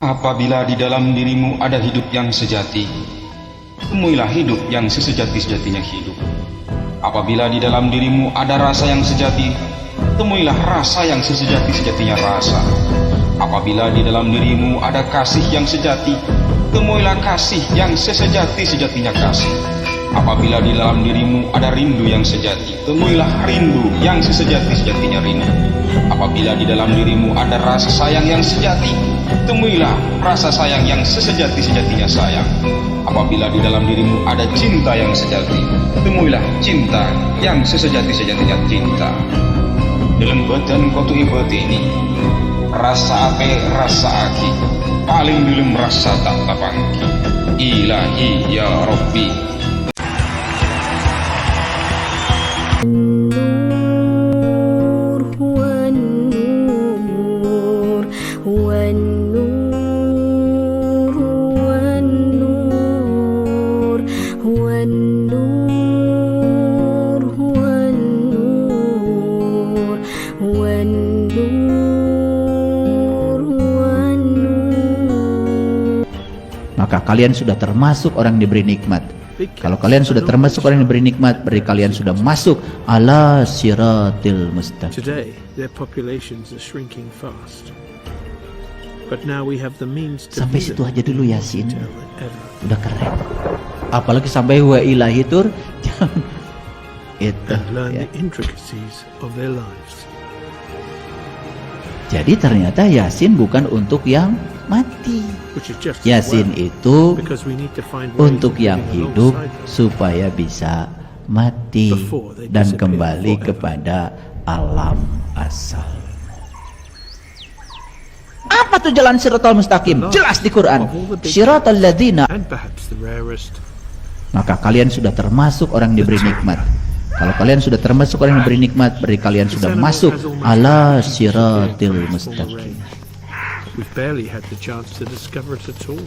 Apabila di dalam dirimu ada hidup yang sejati, temuilah hidup yang sesejati-sejatinya hidup. Apabila di dalam dirimu ada rasa yang sejati, temuilah rasa yang sesejati-sejatinya rasa. Apabila di dalam dirimu ada kasih yang sejati, temuilah kasih yang sesejati-sejatinya kasih. Apabila di dalam dirimu ada rindu yang sejati, temuilah rindu yang sesejati-sejatinya rindu. Apabila di dalam dirimu ada rasa sayang yang sejati, temuilah rasa sayang yang sesejati-sejatinya sayang. Apabila di dalam dirimu ada cinta yang sejati, temuilah cinta yang sesejati-sejatinya cinta. Dalam badan kotu ibati ini, rasa ape rasa aki, paling dalam rasa tak tapangki. Ilahi ya Rabbi. Maka kalian sudah termasuk orang yang diberi nikmat. Kalau kalian sudah termasuk orang yang diberi nikmat, berarti kalian sudah masuk ala siratil mustaqim. Today, their populations are shrinking fast. But now we have the means to Sampai view situ them aja dulu in Yasin. detail than ever. Udah keren. Apalagi sampai wa ilahi tur. Itu And learn ya. the intricacies of their lives. Jadi ternyata Yasin bukan untuk yang mati. Which is just as Yasin well, itu because we need to find ways untuk of yang living hidup alongside them. supaya bisa mati dan kembali kepada alam asal. Apa tuh jalan siratal mustaqim? Jelas di Quran. Siratal ladzina. And perhaps the rarest, Maka kalian sudah termasuk orang yang diberi nikmat. Kalau kalian sudah termasuk orang yang diberi nikmat, berarti kalian sudah masuk ala siratil mustaqim. we've barely had the chance to discover it at all.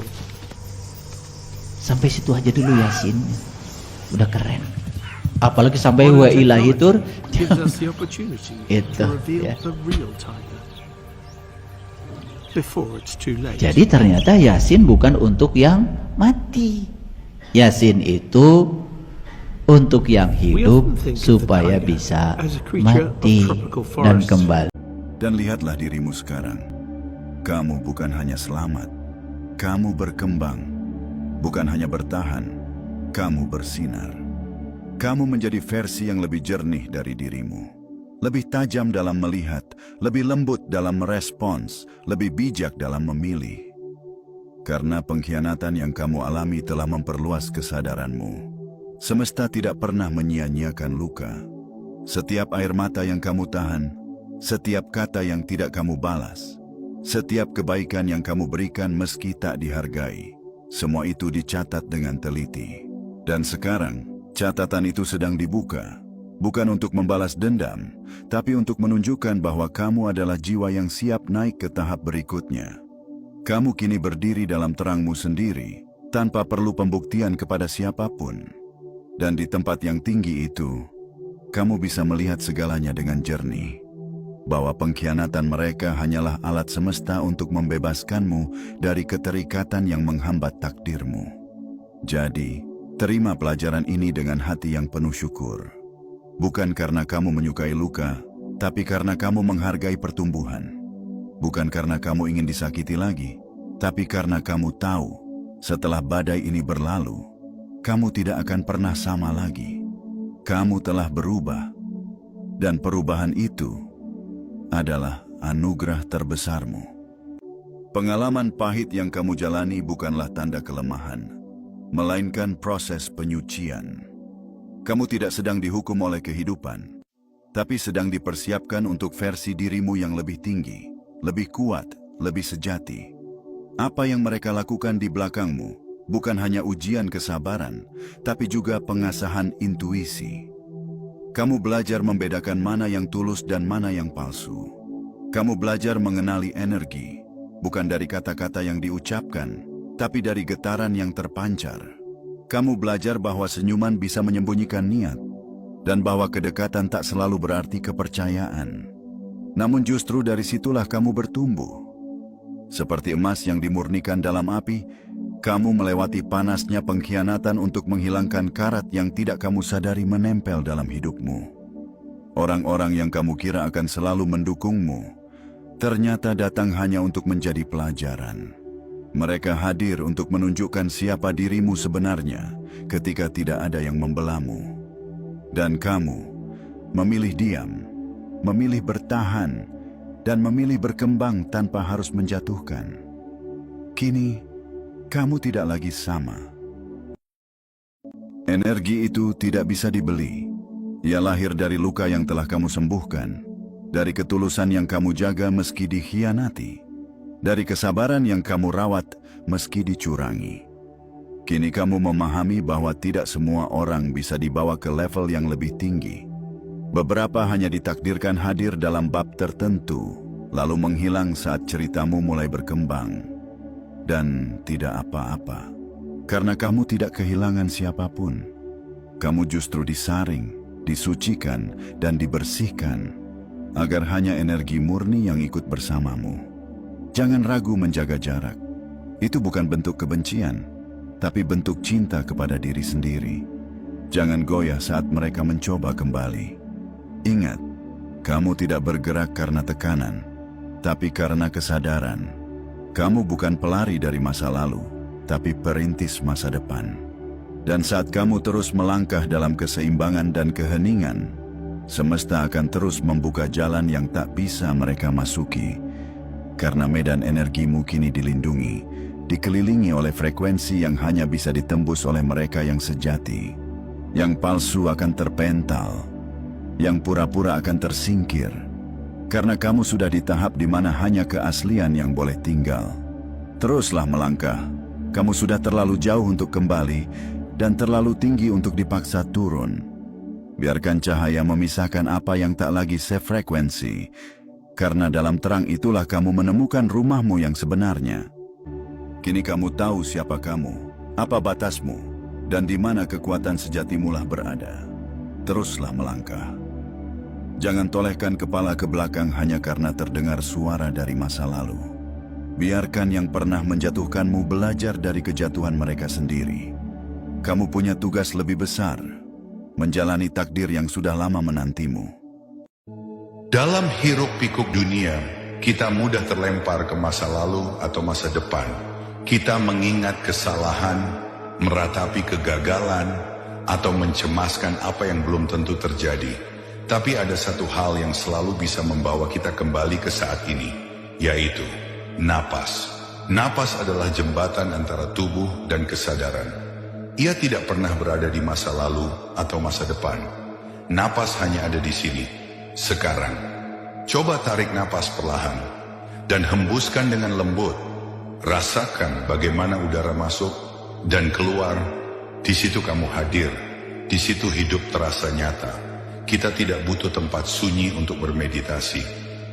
Sampai situ aja dulu Yasin. Udah keren. Apalagi sampai wa ilahi tur. Gives us the opportunity Itu, to reveal ya. the real Tiger before it's too late. Jadi ternyata Yasin bukan untuk yang mati. Yasin itu untuk yang hidup supaya bisa mati dan kembali. Dan lihatlah dirimu sekarang. Kamu bukan hanya selamat, kamu berkembang. Bukan hanya bertahan, kamu bersinar. Kamu menjadi versi yang lebih jernih dari dirimu. Lebih tajam dalam melihat, lebih lembut dalam merespons, lebih bijak dalam memilih. Karena pengkhianatan yang kamu alami telah memperluas kesadaranmu. Semesta tidak pernah menyia-nyiakan luka. Setiap air mata yang kamu tahan, setiap kata yang tidak kamu balas, setiap kebaikan yang kamu berikan meski tak dihargai, semua itu dicatat dengan teliti. Dan sekarang, catatan itu sedang dibuka. Bukan untuk membalas dendam, tapi untuk menunjukkan bahwa kamu adalah jiwa yang siap naik ke tahap berikutnya. Kamu kini berdiri dalam terangmu sendiri, tanpa perlu pembuktian kepada siapapun. Dan di tempat yang tinggi itu, kamu bisa melihat segalanya dengan jernih. Bahwa pengkhianatan mereka hanyalah alat semesta untuk membebaskanmu dari keterikatan yang menghambat takdirmu. Jadi, terima pelajaran ini dengan hati yang penuh syukur. Bukan karena kamu menyukai luka, tapi karena kamu menghargai pertumbuhan. Bukan karena kamu ingin disakiti lagi, tapi karena kamu tahu, setelah badai ini berlalu, kamu tidak akan pernah sama lagi. Kamu telah berubah, dan perubahan itu adalah anugerah terbesarmu. Pengalaman pahit yang kamu jalani bukanlah tanda kelemahan, melainkan proses penyucian. Kamu tidak sedang dihukum oleh kehidupan, tapi sedang dipersiapkan untuk versi dirimu yang lebih tinggi, lebih kuat, lebih sejati. Apa yang mereka lakukan di belakangmu bukan hanya ujian kesabaran, tapi juga pengasahan intuisi. Kamu belajar membedakan mana yang tulus dan mana yang palsu. Kamu belajar mengenali energi, bukan dari kata-kata yang diucapkan, tapi dari getaran yang terpancar. Kamu belajar bahwa senyuman bisa menyembunyikan niat, dan bahwa kedekatan tak selalu berarti kepercayaan. Namun justru dari situlah kamu bertumbuh. Seperti emas yang dimurnikan dalam api, kamu melewati panasnya pengkhianatan untuk menghilangkan karat yang tidak kamu sadari menempel dalam hidupmu. Orang-orang yang kamu kira akan selalu mendukungmu, ternyata datang hanya untuk menjadi pelajaran. Mereka hadir untuk menunjukkan siapa dirimu sebenarnya ketika tidak ada yang membelamu. Dan kamu memilih diam, memilih bertahan, dan memilih berkembang tanpa harus menjatuhkan. Kini, kamu tidak lagi sama. Energi itu tidak bisa dibeli. Ia lahir dari luka yang telah kamu sembuhkan, dari ketulusan yang kamu jaga meski dikhianati, dari kesabaran yang kamu rawat meski dicurangi. Kini kamu memahami bahwa tidak semua orang bisa dibawa ke level yang lebih tinggi. Beberapa hanya ditakdirkan hadir dalam bab tertentu, lalu menghilang saat ceritamu mulai berkembang. Dan tidak apa-apa, karena kamu tidak kehilangan siapapun. Kamu justru disaring, disucikan, dan dibersihkan, agar hanya energi murni yang ikut bersamamu. Jangan ragu menjaga jarak. Itu bukan bentuk kebencian, tapi bentuk cinta kepada diri sendiri. Jangan goyah saat mereka mencoba kembali. Ingat, kamu tidak bergerak karena tekanan, tapi karena kesadaran. Kamu bukan pelari dari masa lalu, tapi perintis masa depan. Dan saat kamu terus melangkah dalam keseimbangan dan keheningan, semesta akan terus membuka jalan yang tak bisa mereka masuki. Karena medan energimu kini dilindungi, dikelilingi oleh frekuensi yang hanya bisa ditembus oleh mereka yang sejati. Yang palsu akan terpental, yang pura-pura akan tersingkir. Karena kamu sudah di tahap di mana hanya keaslian yang boleh tinggal. Teruslah melangkah. Kamu sudah terlalu jauh untuk kembali dan terlalu tinggi untuk dipaksa turun. Biarkan cahaya memisahkan apa yang tak lagi sefrekuensi. Karena dalam terang itulah kamu menemukan rumahmu yang sebenarnya. Kini kamu tahu siapa kamu, apa batasmu, dan di mana kekuatan sejatimulah berada. Teruslah melangkah. Jangan tolehkan kepala ke belakang hanya karena terdengar suara dari masa lalu. Biarkan yang pernah menjatuhkanmu belajar dari kejatuhan mereka sendiri. Kamu punya tugas lebih besar, menjalani takdir yang sudah lama menantimu. Dalam hiruk-pikuk dunia, kita mudah terlempar ke masa lalu atau masa depan. Kita mengingat kesalahan, meratapi kegagalan, atau mencemaskan apa yang belum tentu terjadi. Tapi ada satu hal yang selalu bisa membawa kita kembali ke saat ini, yaitu napas. Napas adalah jembatan antara tubuh dan kesadaran. Ia tidak pernah berada di masa lalu atau masa depan. Napas hanya ada di sini, sekarang. Coba tarik napas perlahan dan hembuskan dengan lembut. Rasakan bagaimana udara masuk dan keluar. Di situ kamu hadir, di situ hidup terasa nyata. Kita tidak butuh tempat sunyi untuk bermeditasi.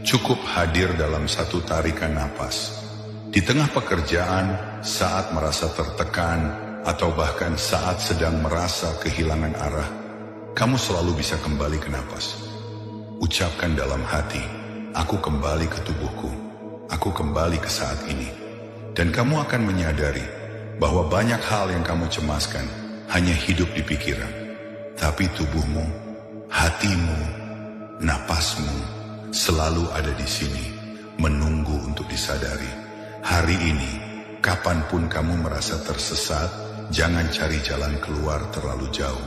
Cukup hadir dalam satu tarikan napas. Di tengah pekerjaan, saat merasa tertekan, atau bahkan saat sedang merasa kehilangan arah, kamu selalu bisa kembali ke napas. Ucapkan dalam hati, aku kembali ke tubuhku, aku kembali ke saat ini. Dan kamu akan menyadari bahwa banyak hal yang kamu cemaskan hanya hidup di pikiran. Tapi tubuhmu, hatimu, napasmu selalu ada di sini, menunggu untuk disadari. Hari ini, kapanpun kamu merasa tersesat, jangan cari jalan keluar terlalu jauh.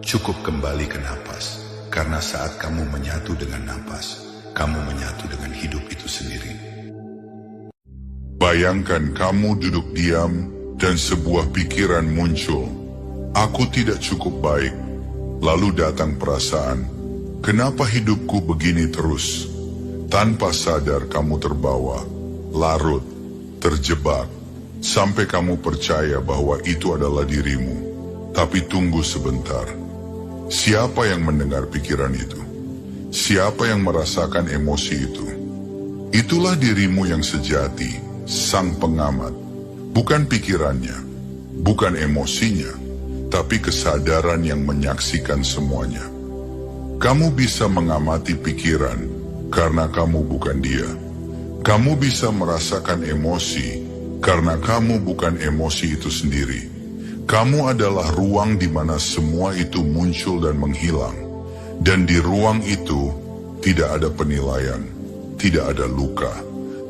Cukup kembali ke napas, karena saat kamu menyatu dengan napas, kamu menyatu dengan hidup itu sendiri. Bayangkan kamu duduk diam dan sebuah pikiran muncul. Aku tidak cukup baik. Lalu datang perasaan, kenapa hidupku begini terus? Tanpa sadar kamu terbawa, larut, terjebak, sampai kamu percaya bahwa itu adalah dirimu. Tapi tunggu sebentar. Siapa yang mendengar pikiran itu? Siapa yang merasakan emosi itu? Itulah dirimu yang sejati, sang pengamat. Bukan pikirannya, bukan emosinya, tapi kesadaran yang menyaksikan semuanya. Kamu bisa mengamati pikiran karena kamu bukan dia. Kamu bisa merasakan emosi karena kamu bukan emosi itu sendiri. Kamu adalah ruang di mana semua itu muncul dan menghilang. Dan di ruang itu tidak ada penilaian, tidak ada luka,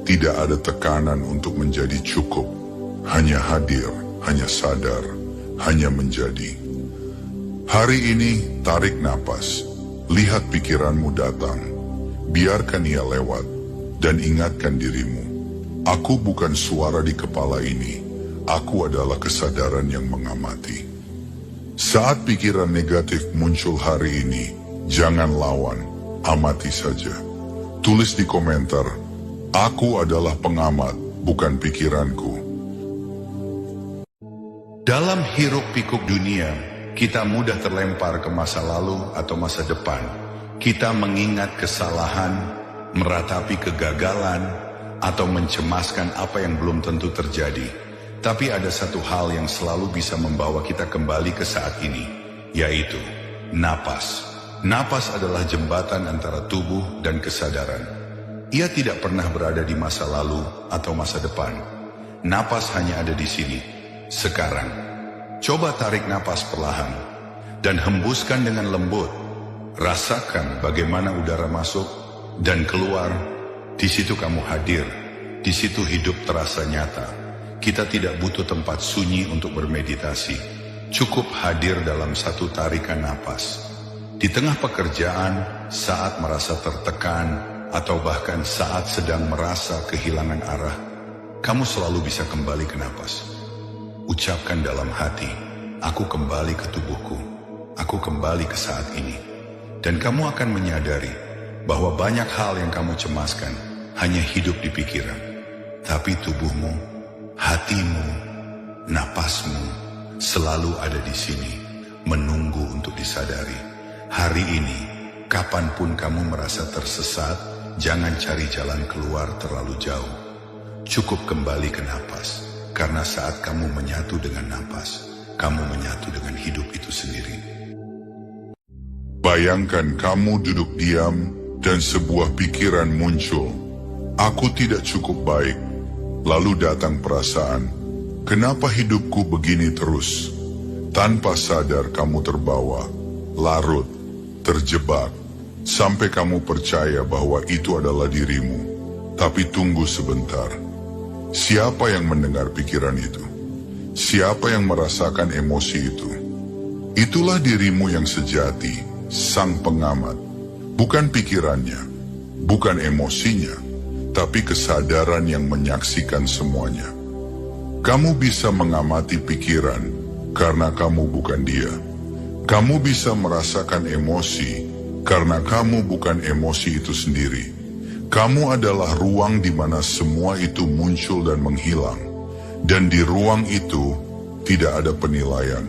tidak ada tekanan untuk menjadi cukup. Hanya hadir, hanya sadar, hanya menjadi. Hari ini tarik napas, lihat pikiranmu datang, biarkan ia lewat, dan ingatkan dirimu, aku bukan suara di kepala ini, aku adalah kesadaran yang mengamati. Saat pikiran negatif muncul hari ini, jangan lawan, amati saja. Tulis di komentar, aku adalah pengamat, bukan pikiranku. Dalam hiruk pikuk dunia, kita mudah terlempar ke masa lalu atau masa depan. Kita mengingat kesalahan, meratapi kegagalan, atau mencemaskan apa yang belum tentu terjadi. Tapi ada satu hal yang selalu bisa membawa kita kembali ke saat ini, yaitu napas. Napas adalah jembatan antara tubuh dan kesadaran. Ia tidak pernah berada di masa lalu atau masa depan. Napas hanya ada di sini, sekarang. Coba tarik napas perlahan dan hembuskan dengan lembut. Rasakan bagaimana udara masuk dan keluar. Di situ kamu hadir, di situ hidup terasa nyata. Kita tidak butuh tempat sunyi untuk bermeditasi. Cukup hadir dalam satu tarikan napas. Di tengah pekerjaan, saat merasa tertekan, atau bahkan saat sedang merasa kehilangan arah, kamu selalu bisa kembali ke napas. Ucapkan dalam hati, aku kembali ke tubuhku, aku kembali ke saat ini. Dan kamu akan menyadari bahwa banyak hal yang kamu cemaskan hanya hidup di pikiran. Tapi tubuhmu, hatimu, napasmu selalu ada di sini, menunggu untuk disadari. Hari ini, kapanpun kamu merasa tersesat, jangan cari jalan keluar terlalu jauh. Cukup kembali ke napas. Karena saat kamu menyatu dengan napas, kamu menyatu dengan hidup itu sendiri. Bayangkan kamu duduk diam dan sebuah pikiran muncul. Aku tidak cukup baik. Lalu datang perasaan, kenapa hidupku begini terus? Tanpa sadar kamu terbawa, larut, terjebak, sampai kamu percaya bahwa itu adalah dirimu. Tapi tunggu sebentar. Siapa yang mendengar pikiran itu? Siapa yang merasakan emosi itu? Itulah dirimu yang sejati, sang pengamat. Bukan pikirannya, bukan emosinya, tapi kesadaran yang menyaksikan semuanya. Kamu bisa mengamati pikiran karena kamu bukan dia. Kamu bisa merasakan emosi karena kamu bukan emosi itu sendiri. Kamu adalah ruang di mana semua itu muncul dan menghilang. Dan di ruang itu tidak ada penilaian,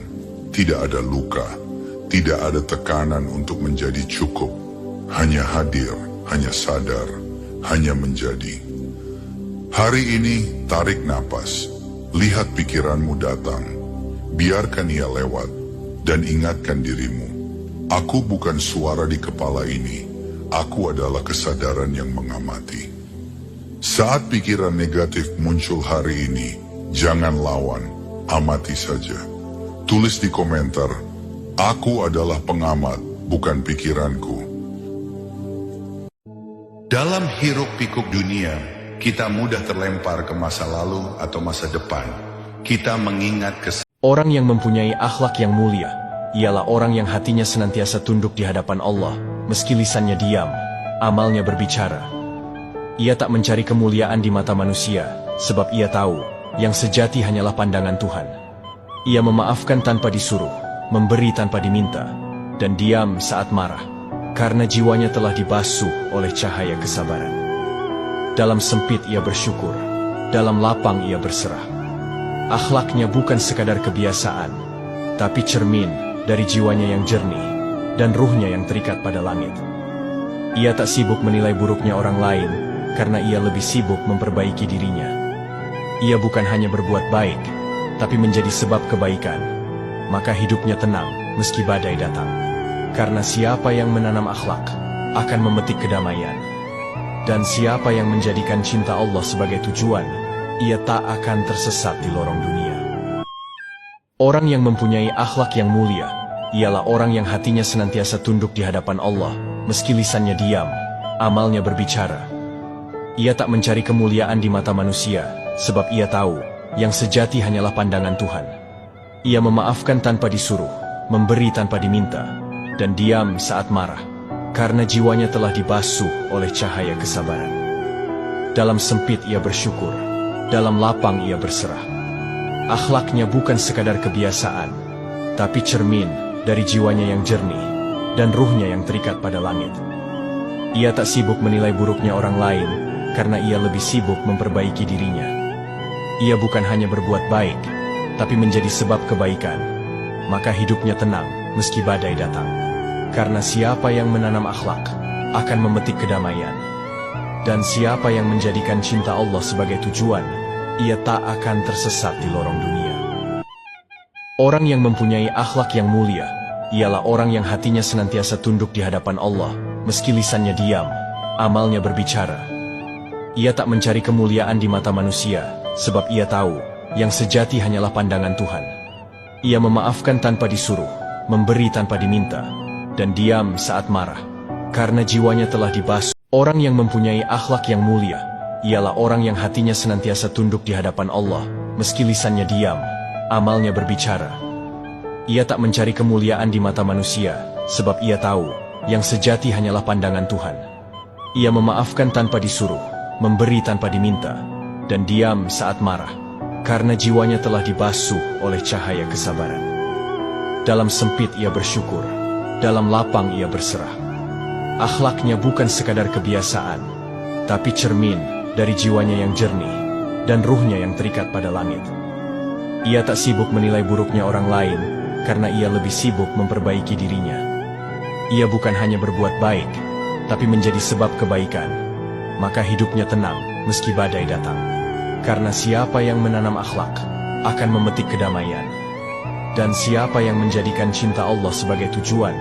tidak ada luka, tidak ada tekanan untuk menjadi cukup. Hanya hadir, hanya sadar, hanya menjadi. Hari ini tarik napas, lihat pikiranmu datang, biarkan ia lewat, dan ingatkan dirimu, aku bukan suara di kepala ini. Aku adalah kesadaran yang mengamati. Saat pikiran negatif muncul hari ini, jangan lawan, amati saja. Tulis di komentar, aku adalah pengamat, bukan pikiranku. Dalam hiruk pikuk dunia, kita mudah terlempar ke masa lalu atau masa depan. Kita mengingat Orang yang mempunyai akhlak yang mulia, ialah orang yang hatinya senantiasa tunduk di hadapan Allah. Meski lisannya diam, amalnya berbicara. Ia tak mencari kemuliaan di mata manusia, sebab ia tahu, yang sejati hanyalah pandangan Tuhan. Ia memaafkan tanpa disuruh, memberi tanpa diminta, dan diam saat marah, karena jiwanya telah dibasuh oleh cahaya kesabaran. Dalam sempit ia bersyukur, dalam lapang ia berserah. Akhlaknya bukan sekadar kebiasaan, tapi cermin dari jiwanya yang jernih, dan ruhnya yang terikat pada langit. Ia tak sibuk menilai buruknya orang lain, karena ia lebih sibuk memperbaiki dirinya. Ia bukan hanya berbuat baik, tapi menjadi sebab kebaikan. Maka hidupnya tenang, meski badai datang. Karena siapa yang menanam akhlak, akan memetik kedamaian. Dan siapa yang menjadikan cinta Allah sebagai tujuan, ia tak akan tersesat di lorong dunia. Orang yang mempunyai akhlak yang mulia, ialah orang yang hatinya senantiasa tunduk di hadapan Allah, meski lisannya diam, amalnya berbicara. Ia tak mencari kemuliaan di mata manusia, sebab ia tahu, yang sejati hanyalah pandangan Tuhan. Ia memaafkan tanpa disuruh, memberi tanpa diminta, dan diam saat marah, karena jiwanya telah dibasuh oleh cahaya kesabaran. Dalam sempit ia bersyukur, dalam lapang ia berserah. Akhlaknya bukan sekadar kebiasaan, tapi cermin dari jiwanya yang jernih, dan ruhnya yang terikat pada langit. Ia tak sibuk menilai buruknya orang lain, karena ia lebih sibuk memperbaiki dirinya. Ia bukan hanya berbuat baik, tapi menjadi sebab kebaikan. Maka hidupnya tenang, meski badai datang. Karena siapa yang menanam akhlak, akan memetik kedamaian. Dan siapa yang menjadikan cinta Allah sebagai tujuan, ia tak akan tersesat di lorong dunia. Orang yang mempunyai akhlak yang mulia, ialah orang yang hatinya senantiasa tunduk di hadapan Allah, meski lisannya diam, amalnya berbicara. Ia tak mencari kemuliaan di mata manusia, sebab ia tahu, yang sejati hanyalah pandangan Tuhan. Ia memaafkan tanpa disuruh, memberi tanpa diminta, dan diam saat marah, karena jiwanya telah dibasuh. Orang yang mempunyai akhlak yang mulia, ialah orang yang hatinya senantiasa tunduk di hadapan Allah, meski lisannya diam, amalnya berbicara. Ia tak mencari kemuliaan di mata manusia, sebab ia tahu, yang sejati hanyalah pandangan Tuhan. Ia memaafkan tanpa disuruh, memberi tanpa diminta, dan diam saat marah, karena jiwanya telah dibasuh oleh cahaya kesabaran. Dalam sempit ia bersyukur, dalam lapang ia berserah. Akhlaknya bukan sekadar kebiasaan, tapi cermin dari jiwanya yang jernih, dan ruhnya yang terikat pada langit. Ia tak sibuk menilai buruknya orang lain, karena ia lebih sibuk memperbaiki dirinya. Ia bukan hanya berbuat baik, tapi menjadi sebab kebaikan. Maka hidupnya tenang, meski badai datang. Karena siapa yang menanam akhlak, akan memetik kedamaian. Dan siapa yang menjadikan cinta Allah sebagai tujuan,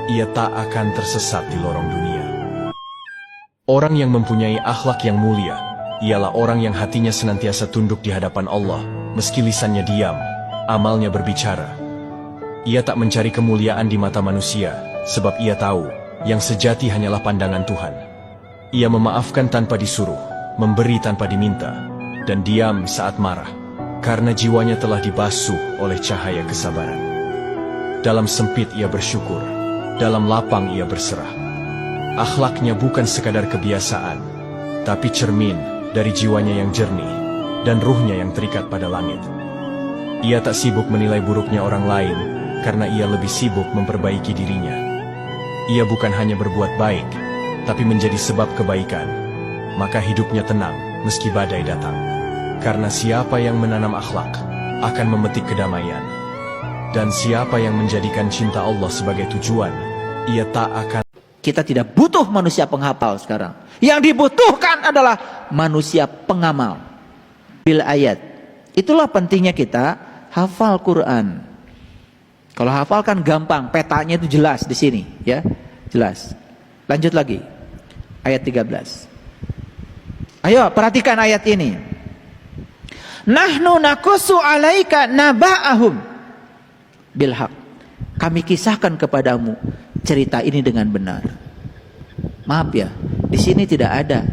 ia tak akan tersesat di lorong dunia. Orang yang mempunyai akhlak yang mulia, ialah orang yang hatinya senantiasa tunduk di hadapan Allah, meski lisannya diam, amalnya berbicara. Ia tak mencari kemuliaan di mata manusia, sebab ia tahu, yang sejati hanyalah pandangan Tuhan. Ia memaafkan tanpa disuruh, memberi tanpa diminta, dan diam saat marah, karena jiwanya telah dibasuh oleh cahaya kesabaran. Dalam sempit ia bersyukur, dalam lapang ia berserah. Akhlaknya bukan sekadar kebiasaan, tapi cermin dari jiwanya yang jernih, dan ruhnya yang terikat pada langit. Ia tak sibuk menilai buruknya orang lain, karena ia lebih sibuk memperbaiki dirinya. Ia bukan hanya berbuat baik, tapi menjadi sebab kebaikan. Maka hidupnya tenang, meski badai datang. Karena siapa yang menanam akhlak, akan memetik kedamaian. Dan siapa yang menjadikan cinta Allah sebagai tujuan, ia tak akan. Kita tidak butuh manusia penghafal sekarang. Yang dibutuhkan adalah manusia pengamal. Bil ayat. Itulah pentingnya kita hafal Quran. Kalau hafal kan gampang, petanya itu jelas di sini, ya, jelas. Lanjut lagi, ayat 13. Ayo perhatikan ayat ini. Nahnu nakusu alaika naba'ahum bilhaq. Kami kisahkan kepadamu cerita ini dengan benar. Maaf ya, di sini tidak ada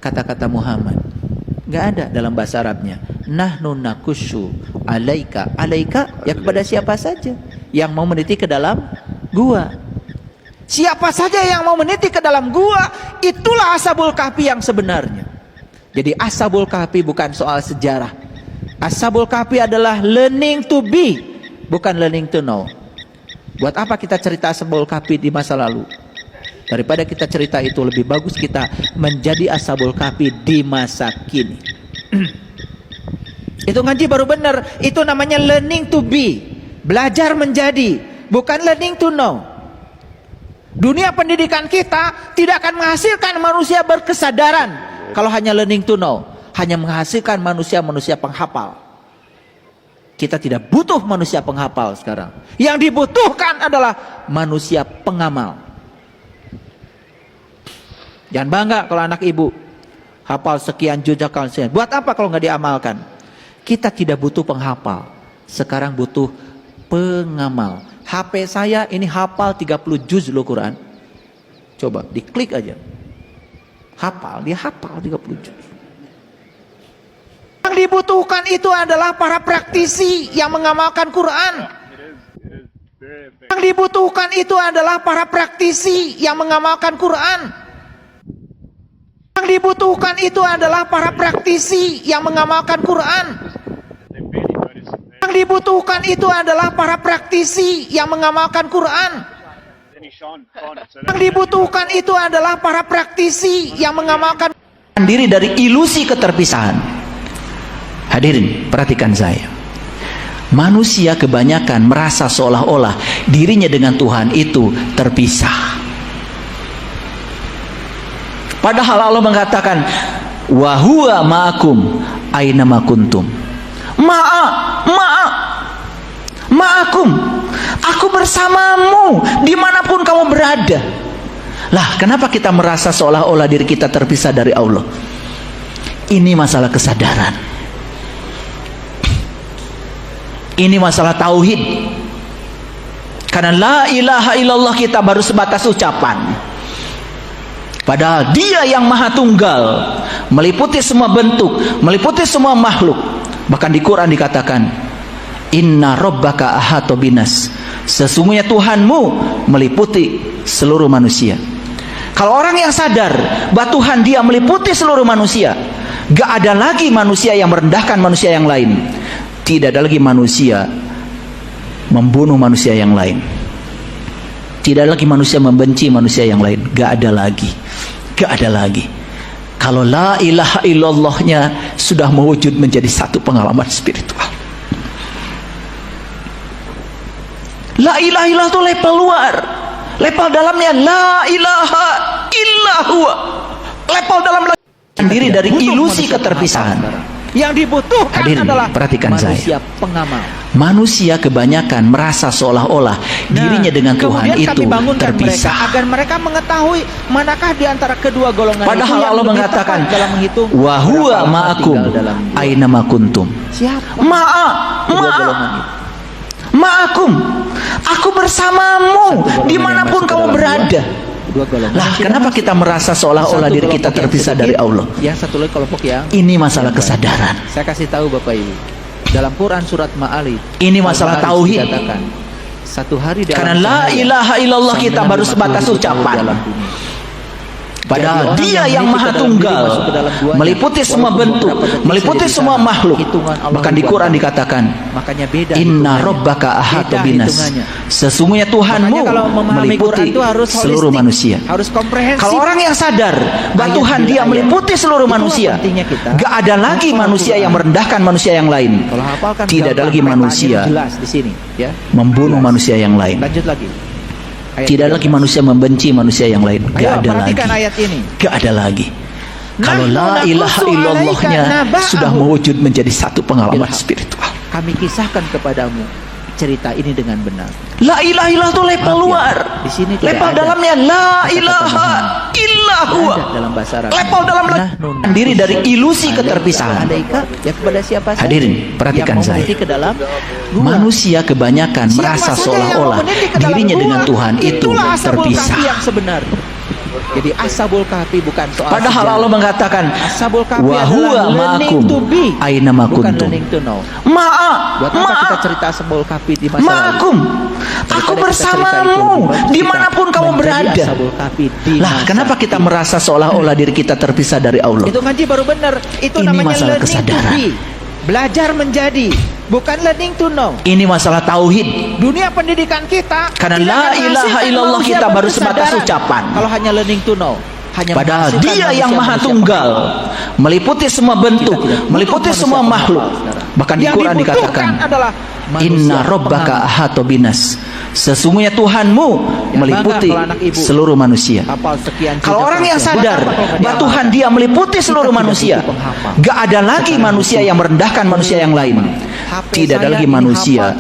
kata-kata Muhammad. Nggak ada dalam bahasa Arabnya. Nahnu nakusu alaika. Alaika ya kepada siapa saja yang mau meniti ke dalam gua. Siapa saja yang mau meniti ke dalam gua, itulah Ashabul Kahfi yang sebenarnya. Jadi Ashabul Kahfi bukan soal sejarah. Ashabul Kahfi adalah learning to be, bukan learning to know. Buat apa kita cerita Ashabul Kahfi di masa lalu? Daripada kita cerita itu, lebih bagus kita menjadi Ashabul Kahfi di masa kini. Itu ngaji baru benar. Itu namanya learning to be. Belajar menjadi, bukan learning to know. Dunia pendidikan kita tidak akan menghasilkan manusia berkesadaran kalau hanya learning to know, hanya menghasilkan manusia-manusia penghafal. Kita tidak butuh manusia penghafal sekarang. Yang dibutuhkan adalah manusia pengamal. Jangan bangga kalau anak ibu hafal sekian juz, hafal sekian. Buat apa kalau nggak diamalkan? Kita tidak butuh penghafal. Sekarang butuh pengamal. HP saya ini hafal 30 juz loh Quran. Coba diklik aja. Hafal, dia hafal 30 juz. Yang dibutuhkan itu adalah para praktisi yang mengamalkan Quran. Yang dibutuhkan itu adalah para praktisi yang mengamalkan Quran. Yang dibutuhkan itu adalah para praktisi yang mengamalkan Quran. Yang dibutuhkan itu adalah para praktisi yang mengamalkan Quran. Yang dibutuhkan itu adalah para praktisi yang mengamalkan diri dari ilusi keterpisahan. Hadirin, perhatikan saya. Manusia kebanyakan merasa seolah-olah dirinya dengan Tuhan itu terpisah. Padahal Allah mengatakan, wa huwa ma'akum aina ma kuntum. Ma'akum, aku bersamamu dimanapun kamu berada. Lah, kenapa kita merasa seolah-olah diri kita terpisah dari Allah? Ini masalah kesadaran. Ini masalah tauhid. Karena la ilaha illallah kita baru sebatas ucapan. Padahal Dia yang Maha Tunggal, meliputi semua bentuk, meliputi semua makhluk. Bahkan di Quran dikatakan, Inna rabbaka ahata binas. Sesungguhnya Tuhanmu meliputi seluruh manusia. Kalau orang yang sadar bahwa Tuhan Dia meliputi seluruh manusia, gak ada lagi manusia yang merendahkan manusia yang lain. Tidak ada lagi manusia membunuh manusia yang lain. Tidak ada lagi manusia membenci manusia yang lain. Gak ada lagi. Gak ada lagi. Kalau la ilaha illallahnya sudah mewujud menjadi satu pengalaman spiritual. La ilaha illallah itu level luar. Level dalamnya la ilaha illallah. Level dalam sendiri dari ilusi keterpisahan. Yang dibutuhkan adalah perhatikan manusia pengamal. Manusia kebanyakan merasa seolah-olah dirinya dengan Tuhan itu terpisah. Agar mereka mengetahui manakah di antara kedua golongan. Padahal Allah mengatakan, wa huwa ma'akum aina ma kuntum. Siapa? Ma'akum, aku bersamamu dimanapun kamu berada. Lah, kenapa kita merasa seolah-olah diri kita terpisah dari Allah? Yang satu lagi kelompok yang ini masalah kesadaran. Saya kasih tahu Bapak Ibu, dalam Quran surat Ma'arij ini masalah tauhid. Dikatakan, satu hari karena la ilaha illallah kita baru sebatas ucapan. Padahal Dia yang Maha Tunggal, meliputi semua bentuk, meliputi semua makhluk. Bahkan di Quran dikatakan, Inna rabbaka ahata binas. Sesungguhnya Tuhanmu meliputi seluruh manusia. Kalau orang yang sadar bahwa Tuhan Dia meliputi seluruh manusia, gak ada lagi manusia yang merendahkan manusia yang lain. Tidak ada lagi manusia membunuh manusia yang lain. Lanjut lagi. Tidak ada lagi manusia membenci manusia yang lain. Gak ada lagi. Ayat ini. Gak ada lagi. Kalau la ilaha illallahnya sudah mewujud menjadi satu pengalaman spiritual. Kami kisahkan kepadamu cerita ini dengan benar. La ilaha illallah itu level luar. Di sini level dalamnya la ilaha illallah. Dalam bahasa Arab. Level dalam diri dari ilusi keterpisahan. Ya kepada siapa saja. Hadirin, perhatikan saya. Manusia kebanyakan merasa seolah-olah dirinya dengan Tuhan itu terpisah. Yang sebenar. Jadi ashabul kahfi bukan soal padahal sejarah. Allah mengatakan, ashabul kahfi wa huwa ma'akum aina ma kuntum. Buat apa kita cerita ashabul kahfi di masa ma'akum, aku bersamamu dimanapun kamu berada. Lah, kenapa kita merasa seolah-olah diri kita terpisah dari Allah? Itu ngaji baru benar. Itu ini namanya masalah learning kesadaran. to be. Belajar menjadi, bukan learning to know. Ini masalah tauhid. Dunia pendidikan kita, karena la ilaha illallah kita baru sebatas ucapan. Kalau hanya learning to know, hanya padahal Dia yang Maha Tunggal, meliputi semua bentuk, meliputi semua makhluk. Bahkan di Quran dikatakan, Inna rabbaka ahata binas. Sesungguhnya Tuhanmu meliputi seluruh manusia. Kalau orang yang sadar bahwa Tuhan Dia meliputi seluruh manusia, gak ada lagi manusia yang merendahkan manusia yang lain. Tidak ada lagi manusia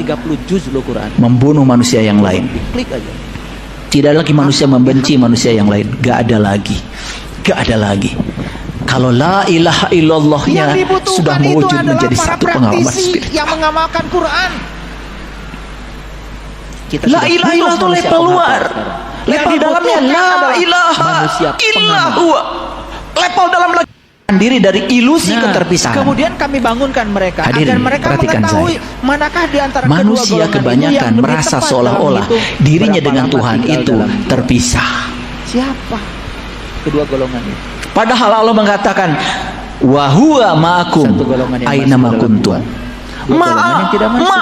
membunuh manusia yang lain. Tidak ada lagi manusia membenci manusia yang lain. Gak ada lagi. Gak ada lagi. Kalau la ilaha illallahnya sudah mewujud menjadi satu pengalaman spiritual. Yang mengamalkan Quran. Kita La ilaha illallah itu level luar. Level dalamnya la ilaha illallah. Level dalam lagi diri dari ilusi keterpisahan. Kemudian kami bangunkan mereka Hadirin, agar mereka perhatikan mengetahui saya. manakah di antara kedua Manusia golongan itu kebanyakan yang lebih merasa tepat seolah-olah dalam hitung dirinya berapa dengan lama Tuhan tinggal itu dalam terpisah. siapa kedua golongan itu. Padahal Allah mengatakan wa huwa ma'akum Satu golongan yang aina ma masuk dalam kuntum. Dua golongan yang tidak masuk.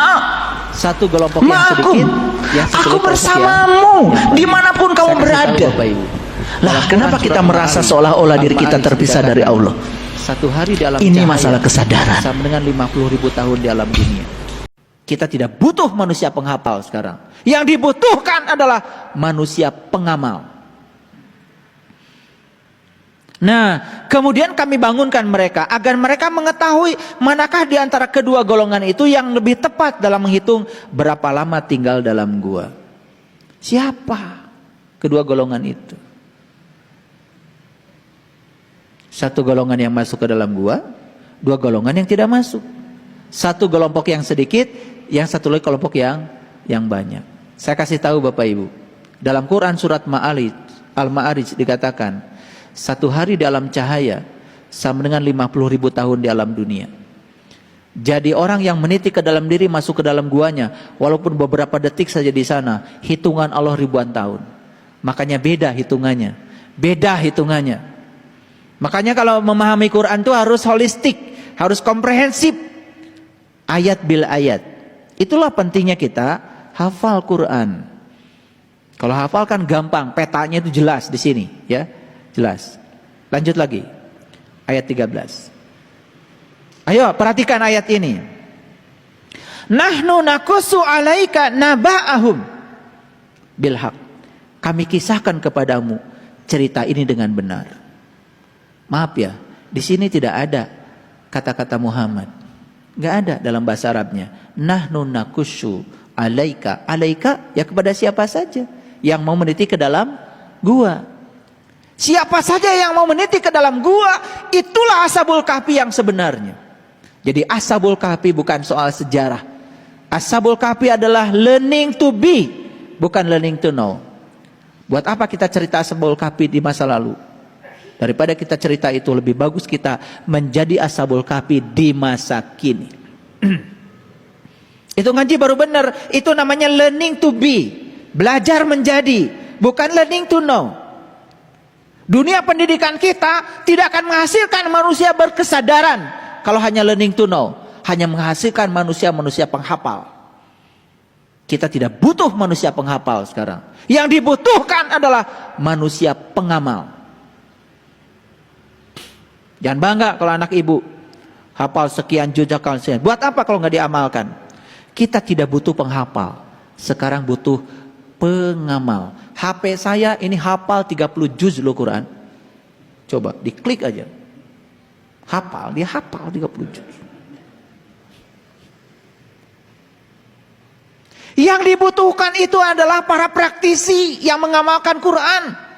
Satu kelompok yang sedikit, yang satu Aku kelompok bersamamu yang dimanapun kamu Saya kasih berada. tahu, Bapak Ibu. Lah, kenapa kita merasa seolah-olah diri kita terpisah dari Allah? Satu hari di alam Ini cahaya masalah kesadaran. sama dengan 50.000 tahun di alam dunia. Kita tidak butuh manusia penghafal sekarang. Yang dibutuhkan adalah manusia pengamal. Nah, kemudian kami bangunkan mereka agar mereka mengetahui manakah di antara kedua golongan itu yang lebih tepat dalam menghitung berapa lama tinggal dalam gua. Siapa kedua golongan itu? Satu golongan yang masuk ke dalam gua, dua golongan yang tidak masuk. Satu kelompok yang sedikit, yang satu lagi kelompok yang banyak. Saya kasih tahu Bapak Ibu, dalam Quran surat Al-Ma'arij dikatakan, satu hari di alam cahaya sama dengan 50.000 tahun di alam dunia. Jadi orang yang meniti ke dalam diri masuk ke dalam guanya, walaupun beberapa detik saja di sana, hitungan Allah ribuan tahun. Makanya beda hitungannya. Makanya kalau memahami Quran itu harus holistik, harus komprehensif. Ayat bil ayat. Itulah pentingnya kita hafal Quran. Kalau hafal kan gampang, petanya itu jelas di sini, ya. Jelas. Lanjut lagi. Ayat 13. Ayo perhatikan ayat ini. Nahnu nakusu alaika naba'ahum bilhaq. Kami kisahkan kepadamu cerita ini dengan benar. Maaf ya, di sini tidak ada kata-kata Muhammad. Enggak ada dalam bahasa Arabnya. Nahnu nakusu alaika. Alaika ya kepada siapa saja yang mau meniti ke dalam gua. Siapa saja yang mau meniti ke dalam gua, itulah Ashabul Kahfi yang sebenarnya. Jadi Ashabul Kahfi bukan soal sejarah. Ashabul Kahfi adalah learning to be, bukan learning to know. Buat apa kita cerita Ashabul Kahfi di masa lalu? Daripada kita cerita itu, lebih bagus kita menjadi Ashabul Kahfi di masa kini. Itu ngaji baru benar. Itu namanya learning to be, belajar menjadi, bukan learning to know. Dunia pendidikan kita tidak akan menghasilkan manusia berkesadaran kalau hanya learning to know, hanya menghasilkan manusia-manusia penghafal. Kita tidak butuh manusia penghafal sekarang. Yang dibutuhkan adalah manusia pengamal. Jangan bangga kalau anak ibu hafal sekian juz, sekian. Buat apa kalau nggak diamalkan? Kita tidak butuh penghafal. Sekarang butuh pengamal. HP saya ini hafal 30 juz loh Quran. Coba diklik aja. Hafal, dia hafal 30 juz. Yang dibutuhkan itu adalah para praktisi yang mengamalkan Quran.